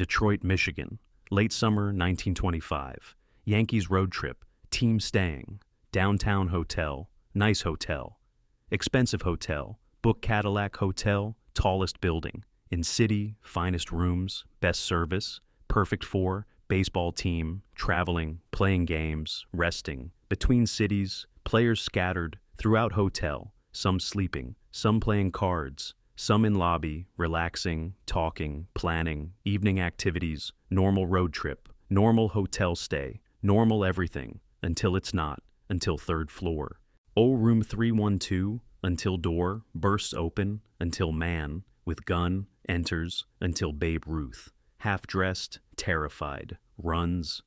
Detroit, Michigan. Late summer 1925. Yankees road trip. Team staying. Downtown hotel. Nice hotel. Expensive hotel. Book Cadillac Hotel. Tallest building. In city, finest rooms, best service. Perfect for baseball team, traveling, playing games, resting. Between cities, players scattered throughout hotel. Some sleeping, some playing cards. Some in lobby, relaxing, talking, planning, evening activities, normal road trip, normal hotel stay, normal everything, until it's not, until third floor. Oh, room 312, until door bursts open, until man, with gun, enters, until Babe Ruth, half-dressed, terrified, runs.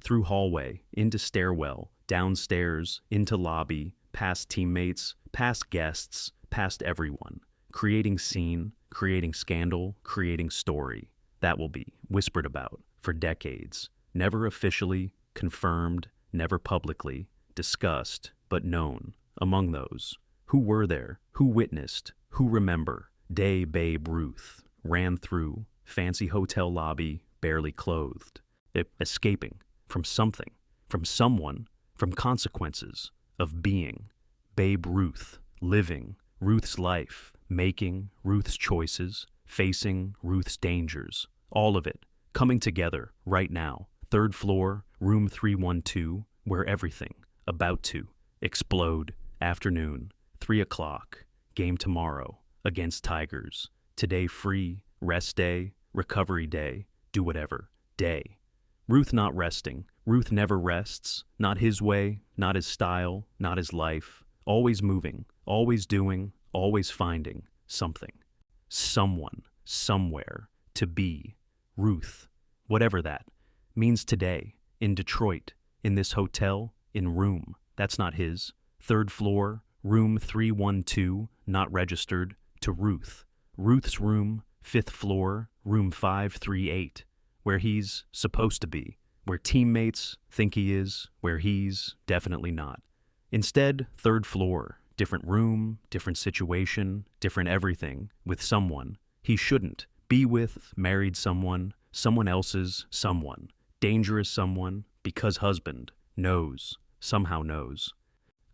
Through hallway, into stairwell, downstairs, into lobby, past teammates, past guests, past everyone. Creating scene, creating scandal, creating story. That will be whispered about for decades. Never officially confirmed, never publicly discussed, but known. Among those, who were there, who witnessed, who remember. Day Babe Ruth ran through fancy hotel lobby, barely clothed, escaping from something, from someone, from consequences of being. Babe Ruth, living Ruth's life, making Ruth's choices, facing Ruth's dangers, all of it coming together right now. Third floor, room 312, where everything about to explode. Afternoon, 3 o'clock, game tomorrow against Tigers. Today free, rest day, recovery day, do whatever, day. Ruth not resting. Ruth never rests, not his way, not his style, not his life. Always moving, always doing, always finding something, someone, somewhere, to be. Ruth, whatever that means today, in Detroit, in this hotel, in room, that's not his. Third floor, room 312, not registered, to Ruth. Ruth's room, fifth floor, room 538, where he's supposed to be, where teammates think he is, where he's definitely not. Instead, third floor, different room, different situation, different everything, with someone he shouldn't be with, married someone, someone else's someone, dangerous someone, because husband knows, somehow knows.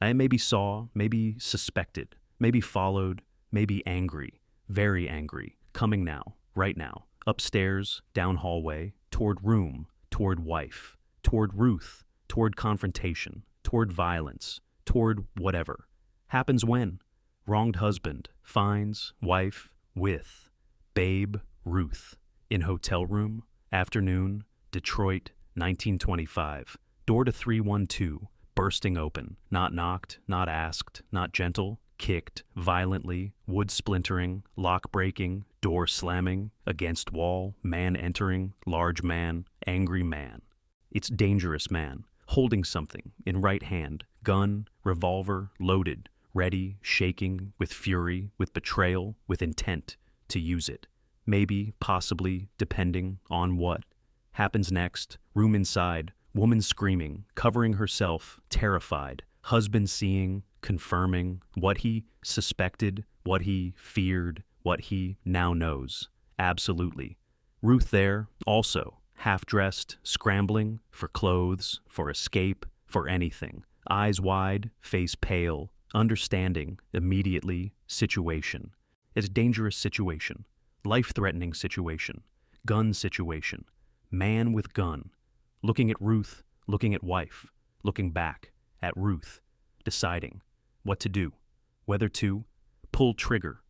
I maybe saw, maybe suspected, maybe followed, maybe angry, very angry, coming now, right now, upstairs, down hallway, toward room, toward wife, toward Ruth, toward confrontation, toward violence, toward whatever. Happens when? Wronged husband finds wife with Babe Ruth in hotel room, afternoon, Detroit, 1925. Door to 312, bursting open, not knocked, not asked, not gentle, kicked, violently, wood splintering, lock breaking, door slamming, against wall, man entering, large man, angry man. It's dangerous man, holding something in right hand, gun, revolver, loaded, ready, shaking, with fury, with betrayal, with intent to use it. Maybe, possibly, depending on what. Happens next, room inside, woman screaming, covering herself, terrified, husband seeing, confirming what he suspected, what he feared, what he now knows. Absolutely. Ruth there, also, half-dressed, scrambling for clothes, for escape, for anything. Eyes wide, face pale, understanding, immediately, situation. It's a dangerous situation, life-threatening situation, gun situation, man with gun, looking at Ruth, looking at wife, looking back at Ruth, deciding what to do, whether to pull trigger,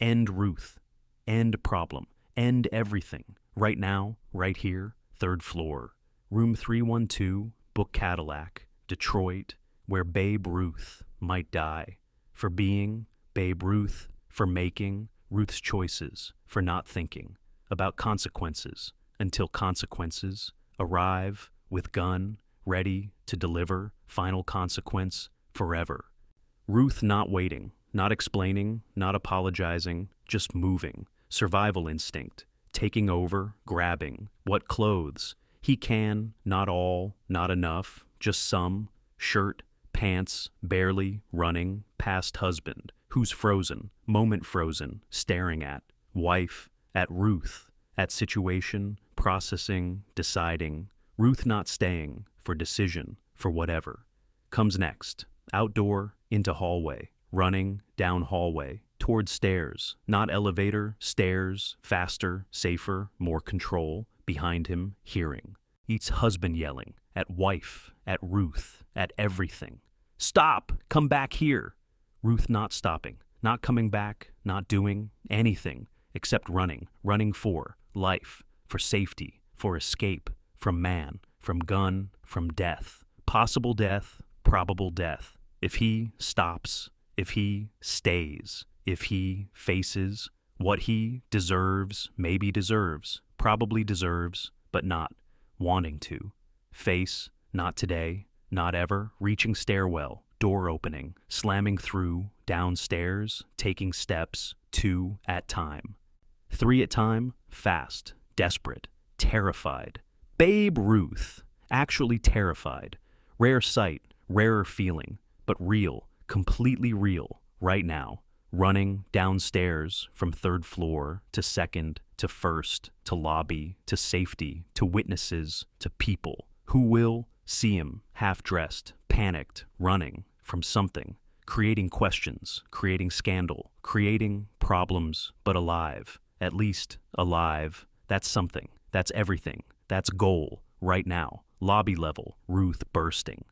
end Ruth, end problem, end everything, right now, right here, third floor, room 312, book Cadillac, Detroit, where Babe Ruth might die, for being Babe Ruth, for making Ruth's choices, for not thinking about consequences until consequences arrive with gun, ready to deliver final consequence forever. Ruth not waiting, not explaining, not apologizing, just moving, survival instinct, taking over, grabbing, what clothes he can, not all, not enough, just some, shirt, pants, barely, running, past husband, who's frozen, moment frozen, staring at, wife, at Ruth, at situation, processing, deciding, Ruth not staying, for decision, for whatever. Comes next, outdoor, into hallway, running, down hallway, towards stairs, not elevator, stairs, faster, safer, more control, behind him, hearing. Eats husband yelling, at wife, at Ruth, at everything. Stop! Come back here! Ruth not stopping, not coming back, not doing anything except running, running for life, for safety, for escape, from man, from gun, from death, possible death, probable death. If he stops, if he stays, if he faces what he deserves, maybe deserves, probably deserves, but not wanting to. Face, not today, not ever, reaching stairwell, door opening, slamming through, downstairs, taking steps, 2 at time. 3 at time, fast, desperate, terrified. Babe Ruth, actually terrified. Rare sight, rarer feeling, but real, completely real, right now. Running downstairs from 3rd floor to 2nd to 1st to lobby to safety to witnesses to people who will see him half-dressed, panicked, running from something, creating questions, creating scandal, creating problems, but alive, at least alive. That's something, that's everything, that's goal, right now, lobby level, Ruth bursting.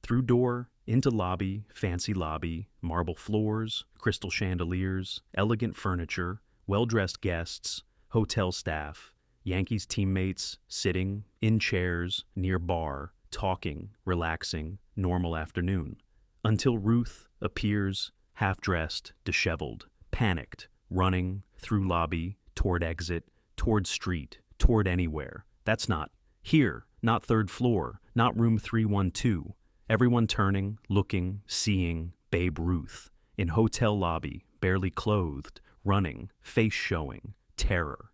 Through door, into lobby, fancy lobby, marble floors, crystal chandeliers, elegant furniture, well-dressed guests, hotel staff, Yankees teammates sitting in chairs near bar, talking, relaxing, normal afternoon. Until Ruth appears, half-dressed, disheveled, panicked, running through lobby, toward exit, toward street, toward anywhere. That's not here, not 3rd floor, not room 312. Everyone turning, looking, seeing Babe Ruth. In hotel lobby, barely clothed, running, face showing, terror.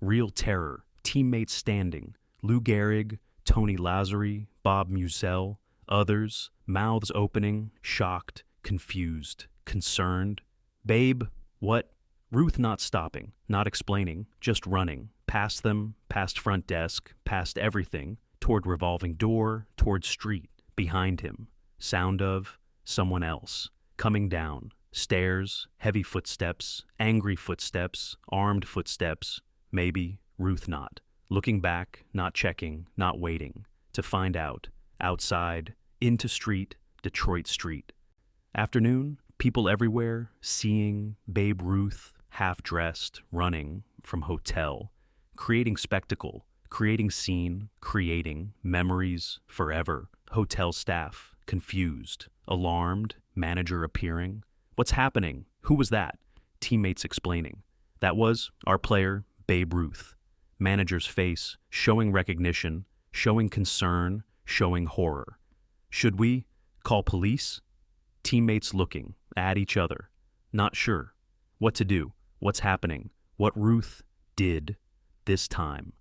Real terror, teammates standing, Lou Gehrig, Tony Lazzari, Bob Musell, others, mouths opening, shocked, confused, concerned. Babe, what? Ruth not stopping, not explaining, just running, past them, past front desk, past everything, toward revolving door, toward street, behind him, sound of someone else, coming down, stairs, heavy footsteps, angry footsteps, armed footsteps, maybe Ruth not, looking back, not checking, not waiting, to find out, outside, into street, Detroit street. Afternoon, people everywhere, seeing Babe Ruth, half-dressed, running from hotel, creating spectacle, creating scene, creating memories forever. Hotel staff, confused, alarmed, manager appearing. What's happening? Who was that? Teammates explaining. That was our player, Babe Ruth. Manager's face, showing recognition, showing concern, showing horror. Should we call police? Teammates looking at each other, not sure what to do, what's happening, what Ruth did this time.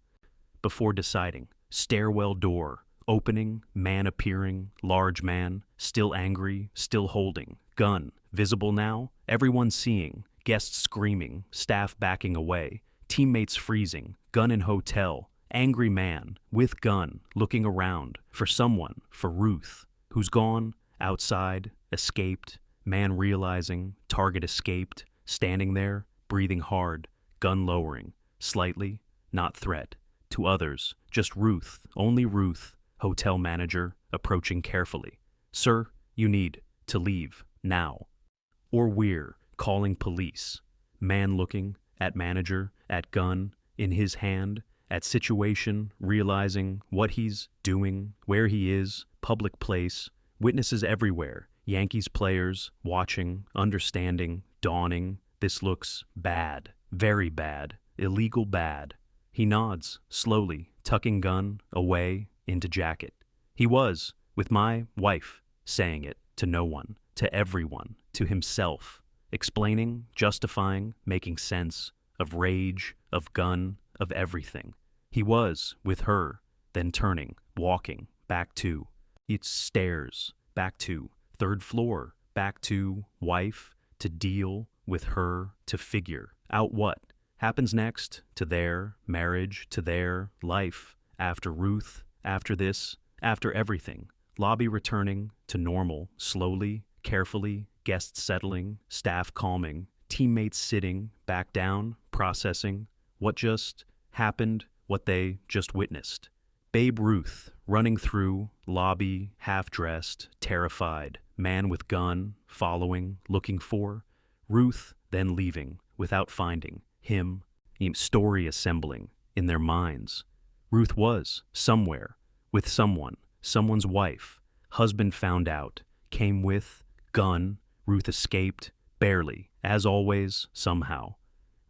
Before deciding, stairwell door, opening, man appearing, large man, still angry, still holding, gun, visible now, everyone seeing, guests screaming, staff backing away, teammates freezing, gun in hotel, angry man, with gun, looking around, for someone, for Ruth, who's gone, outside, escaped, man realizing, target escaped, standing there, breathing hard, gun lowering, slightly, not threat, to others, just Ruth, only Ruth, hotel manager, approaching carefully. Sir, you need to leave, now. Or we're calling police. Man looking, at manager, at gun, in his hand, at situation, realizing what he's doing, where he is, public place, witnesses everywhere, Yankees players, watching, understanding, dawning, this looks bad, very bad, illegal bad. He nods, slowly, tucking gun, away, into jacket. He was, with my wife, saying it, to no one, to everyone, to himself, explaining, justifying, making sense, of rage, of gun, of everything. He was, with her, then turning, walking, back to, it's stairs, back to, 3rd floor, back to, wife, to deal, with her, to figure, out what, happens next to their marriage, to their life, after Ruth, after this, after everything. Lobby returning to normal, slowly, carefully, guests settling, staff calming, teammates sitting, back down, processing what just happened, what they just witnessed. Babe Ruth running through, lobby, half-dressed, terrified, man with gun, following, looking for. Ruth then leaving, without finding, him, story assembling in their minds. Ruth was somewhere, with someone, someone's wife. Husband found out, came with, gun. Ruth escaped, barely, as always, somehow.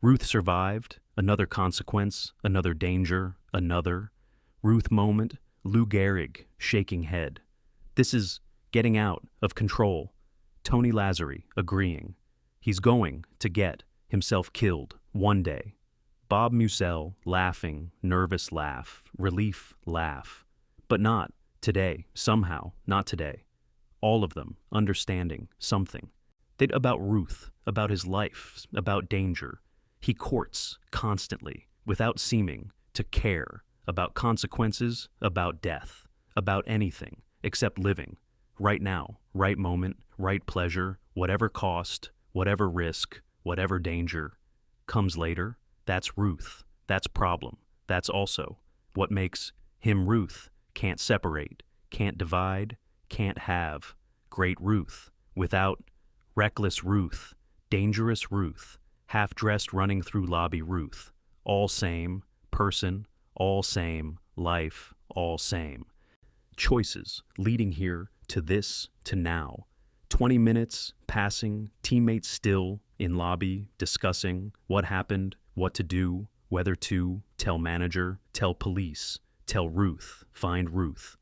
Ruth survived, another consequence, another danger, another. Ruth moment, Lou Gehrig, shaking head. This is getting out of control. Tony Lazzari, agreeing. He's going to get himself killed one day. Bob Musell, laughing, nervous laugh, relief laugh. But not today, somehow, not today. All of them understanding something. They'd about Ruth, about his life, about danger. He courts constantly, without seeming to care, about consequences, about death, about anything except living. Right now, right moment, right pleasure, whatever cost, whatever risk, whatever danger. Comes later, that's Ruth, that's problem, that's also what makes him Ruth. Can't separate, can't divide, can't have. Great Ruth, without reckless Ruth, dangerous Ruth, half-dressed running through lobby Ruth. All same, person, all same, life, all same. Choices leading here to this, to now. 20 minutes passing, teammates still in lobby discussing what happened, what to do, whether to tell manager, tell police, tell Ruth, find Ruth.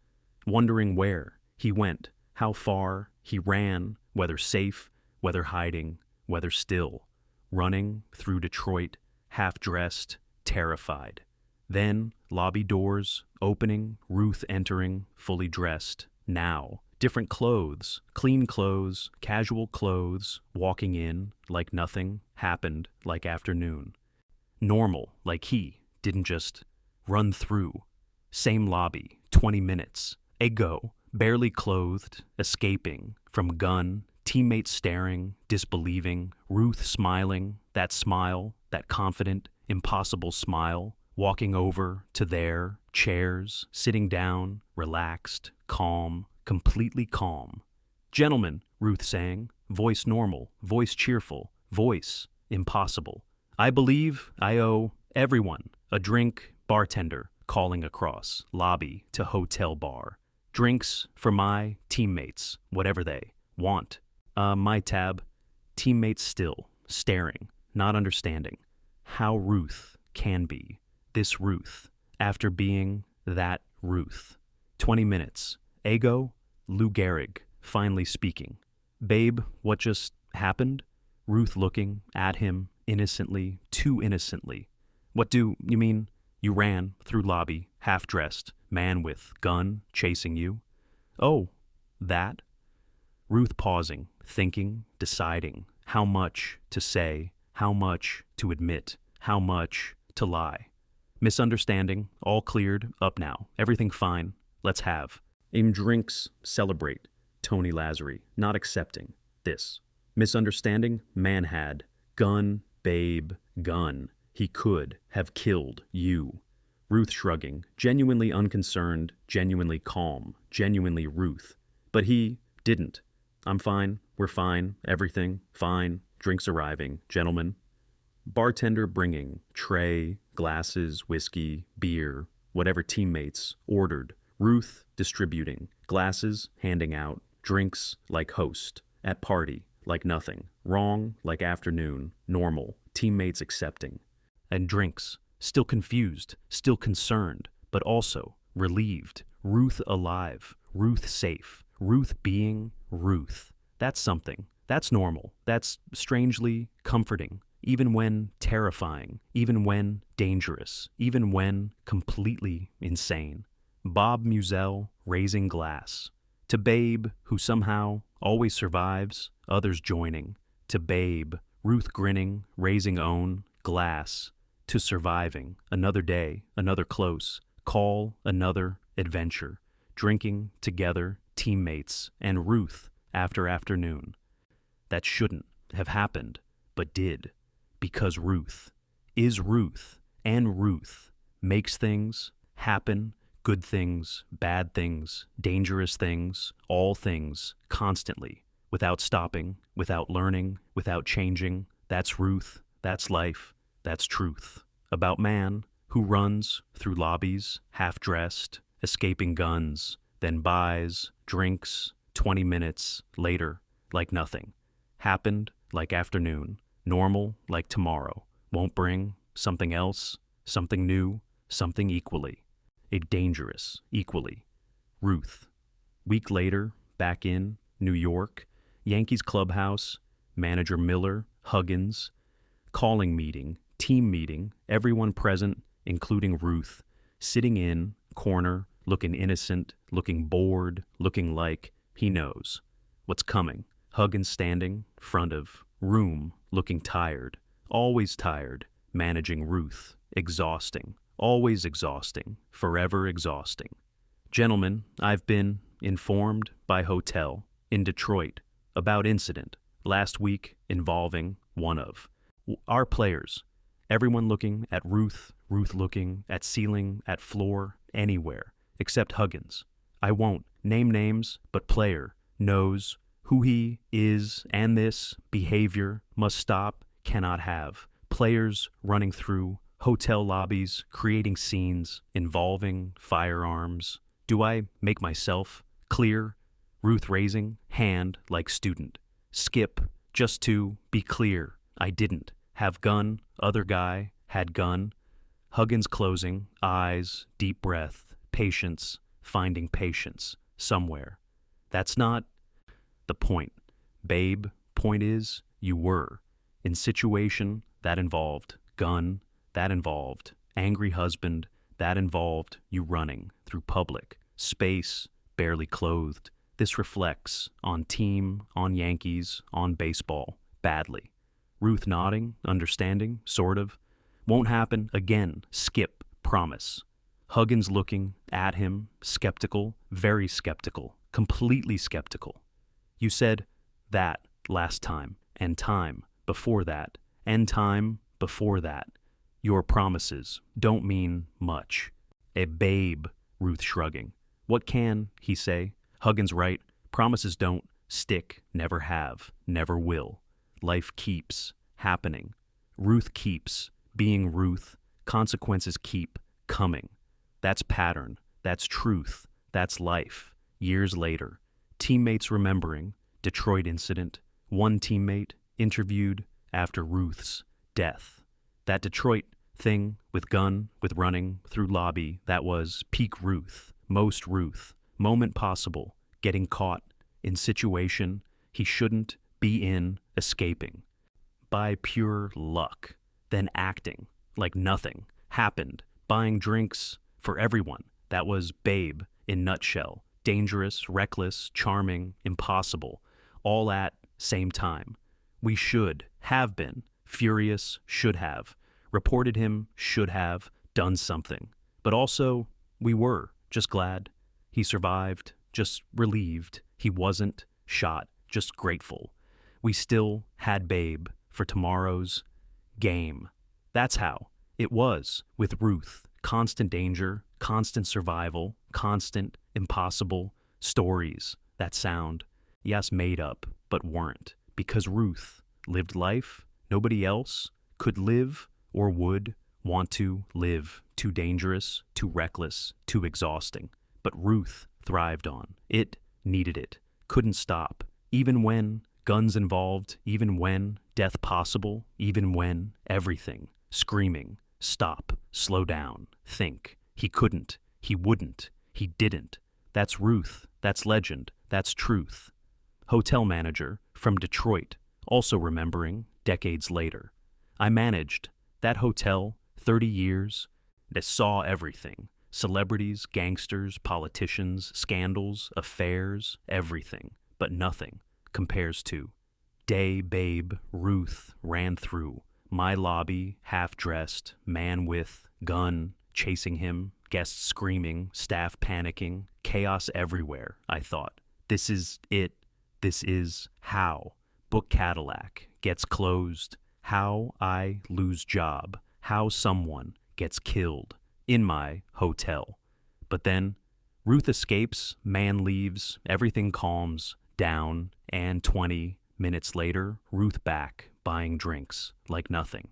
Wondering where he went, how far he ran, whether safe, whether hiding, whether still. Running through Detroit, half-dressed, terrified. Then, lobby doors opening, Ruth entering, fully dressed. Now, different clothes, clean clothes, casual clothes, walking in like nothing happened, like afternoon. Normal, like he didn't just run through. Same lobby, 20 minutes. Ego, barely clothed, escaping from gun, teammates staring, disbelieving, Ruth smiling, that smile, that confident, impossible smile, walking over to their chairs, sitting down, relaxed, calm, completely calm. Gentlemen, Ruth sang, voice normal, voice cheerful, voice impossible. I believe I owe everyone a drink, bartender, calling across, lobby to hotel bar. Drinks for my teammates, whatever they want. My tab, teammates still, staring, not understanding how Ruth can be this Ruth after being that Ruth. 20 minutes. Ego, Lou Gehrig, finally speaking. Babe, what just happened? Ruth looking at him innocently, too innocently. What do you mean? You ran through lobby, half-dressed, man with gun chasing you. Oh, that? Ruth pausing, thinking, deciding how much to say, how much to admit, how much to lie. Misunderstanding, all cleared, up now, everything fine, let's have. Aim drinks, celebrate, Tony Lazzari, not accepting this. Misunderstanding, man had, gun, babe, gun. He could have killed you. Ruth shrugging, genuinely unconcerned, genuinely calm, genuinely Ruth. But he didn't. I'm fine, we're fine, everything, fine, drinks arriving, gentlemen. Bartender bringing, tray, glasses, whiskey, beer, whatever teammates ordered. Ruth distributing, glasses handing out, drinks like host, at party like nothing, wrong like afternoon, normal, teammates accepting. And drinks, still confused, still concerned, but also relieved. Ruth alive, Ruth safe, Ruth being Ruth. That's something. That's normal. That's strangely comforting, even when terrifying, even when dangerous, even when completely insane. Bob Musell raising glass. To Babe, who somehow always survives, others joining. To Babe, Ruth grinning, raising own, glass. to surviving, another day, another close, call, another adventure, drinking together, teammates, and Ruth after afternoon. That shouldn't have happened, but did, because Ruth is Ruth, and Ruth makes things happen, good things, bad things, dangerous things, all things, constantly, without stopping, without learning, without changing. That's Ruth, that's life, that's truth. About man who runs through lobbies, half-dressed, escaping guns, then buys, drinks, 20 minutes later, like nothing. Happened like afternoon, normal like tomorrow, won't bring something else, something new, something equally. A dangerous, equally. Ruth. Week later, back in New York, Yankees clubhouse, manager Miller, Huggins, calling meeting, team meeting, everyone present, including Ruth, sitting in, corner, looking innocent, looking bored, looking like he knows what's coming. Huggins standing, front of room, looking tired, always tired, managing Ruth, exhausting, always exhausting, forever exhausting. Gentlemen, I've been informed by hotel in Detroit about incident last week involving one of our players. Everyone looking at Ruth, Ruth looking at ceiling, at floor, anywhere, except Huggins. I won't name names, but player knows who he is, and this behavior must stop, cannot have. Players running through hotel lobbies, creating scenes involving firearms. Do I make myself clear? Ruth raising hand like student. Skip, just to be clear, I didn't have gun, other guy had gun. Huggins closing, eyes, deep breath, patience, finding patience somewhere. That's not the point. Babe, point is, you were in situation that involved gun, that involved angry husband, that involved you running through public space, barely clothed. This reflects on team, on Yankees, on baseball, badly. Ruth nodding, understanding, sort of. Won't happen again. Skip, promise. Huggins looking at him, skeptical, very skeptical, completely skeptical. You said that last time, and time before that, and time before that. Your promises don't mean much. A babe, Ruth shrugging. What can he say? Huggins right. Promises don't stick, never have, never will. Life keeps happening. Ruth keeps being Ruth. Consequences keep coming. That's pattern. That's truth. That's life. Years later, teammates remembering Detroit incident. One teammate interviewed after Ruth's death. That Detroit thing with gun, with running through lobby, that was peak Ruth, most Ruth, moment possible, getting caught in situation he shouldn't be in, escaping. By pure luck, then acting like nothing happened, buying drinks for everyone. That was babe in nutshell. Dangerous, reckless, charming, impossible, all at same time. We should have been, furious, should have, reported him, should have, done something. But also, we were just glad he survived, just relieved he wasn't shot, just grateful. We still had babe for tomorrow's game. That's how it was with Ruth. Constant danger, constant survival, constant impossible stories that sound, yes, made up, but weren't. Because Ruth lived life nobody else could live or would want to live. Too dangerous, too reckless, too exhausting. But Ruth thrived on. It needed it. Couldn't stop. Even when guns involved, even when death possible, even when everything screaming, stop, slow down, think. He couldn't, he wouldn't, he didn't. That's Ruth, that's legend, that's truth. Hotel manager from Detroit, also remembering decades later. I managed that hotel 30 years that saw everything. Celebrities, gangsters, politicians, scandals, affairs, everything. But nothing compares to day babe Ruth ran through My lobby, half-dressed, man with gun, chasing him, guests screaming, staff panicking, chaos everywhere, I thought. This is it. This is how. Book Cadillac gets closed. How I lose job. How someone gets killed in my hotel. But then, Ruth escapes, man leaves, everything calms down, and 20 minutes later, Ruth back, buying drinks, like nothing.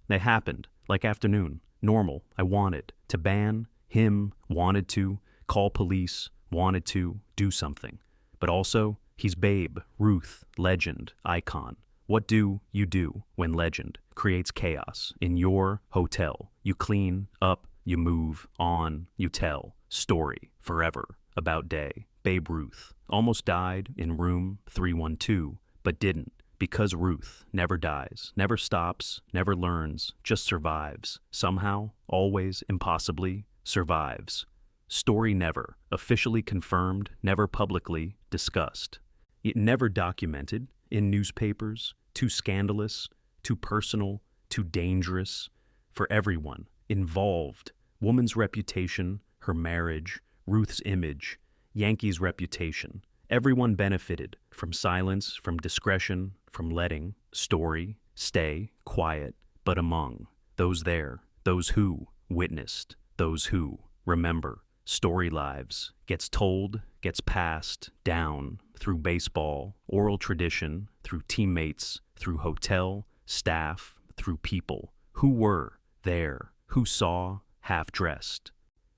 They happened, like afternoon, normal, I wanted, to ban him, wanted to, call police, wanted to, do something. But also, he's babe, Ruth, legend, icon. What do you do when legend creates chaos in your hotel? You clean up, you move on, you tell. Story, forever, about day. Babe Ruth almost died in room 312, but didn't, because Ruth never dies, never stops, never learns, just survives. Somehow, always, impossibly, survives. Story never officially confirmed, never publicly discussed. It never documented in newspapers, too scandalous, too personal, too dangerous for everyone involved. Woman's reputation, her marriage, Ruth's image, Yankees' reputation. Everyone benefited from silence, from discretion, from letting story stay quiet, but among those there, those who witnessed, those who remember, story lives gets told, gets passed down through baseball, oral tradition, through teammates, through hotel, staff, through people who were there, who saw, half-dressed.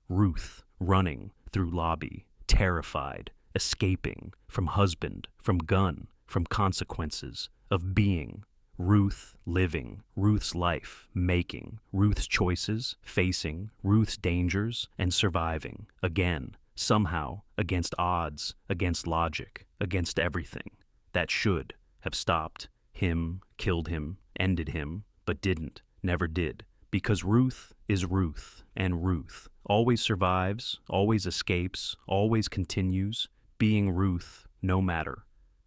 Ruth running through lobby, terrified, escaping from husband, from gun, from consequences of being. Ruth living, Ruth's life, making, Ruth's choices, facing, Ruth's dangers, and surviving, again, somehow, against odds, against logic, against everything that should have stopped him, killed him, ended him, but didn't, never did. Because Ruth is Ruth, and Ruth always survives, always escapes, always continues, being Ruth no matter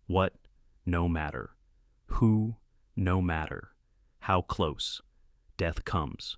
what, no matter who, no matter how close death comes.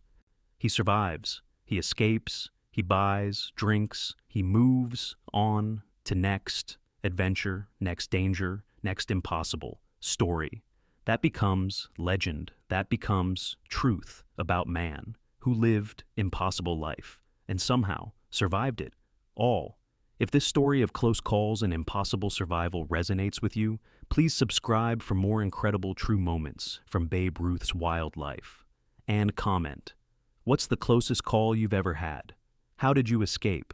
He survives, he escapes, he buys, drinks, he moves on to next adventure, next danger, next impossible story. That becomes legend, that becomes truth about man who lived impossible life and somehow survived it all. If this story of close calls and impossible survival resonates with you, please subscribe for more incredible true moments from Babe Ruth's wild life. And comment, what's the closest call you've ever had? How did you escape?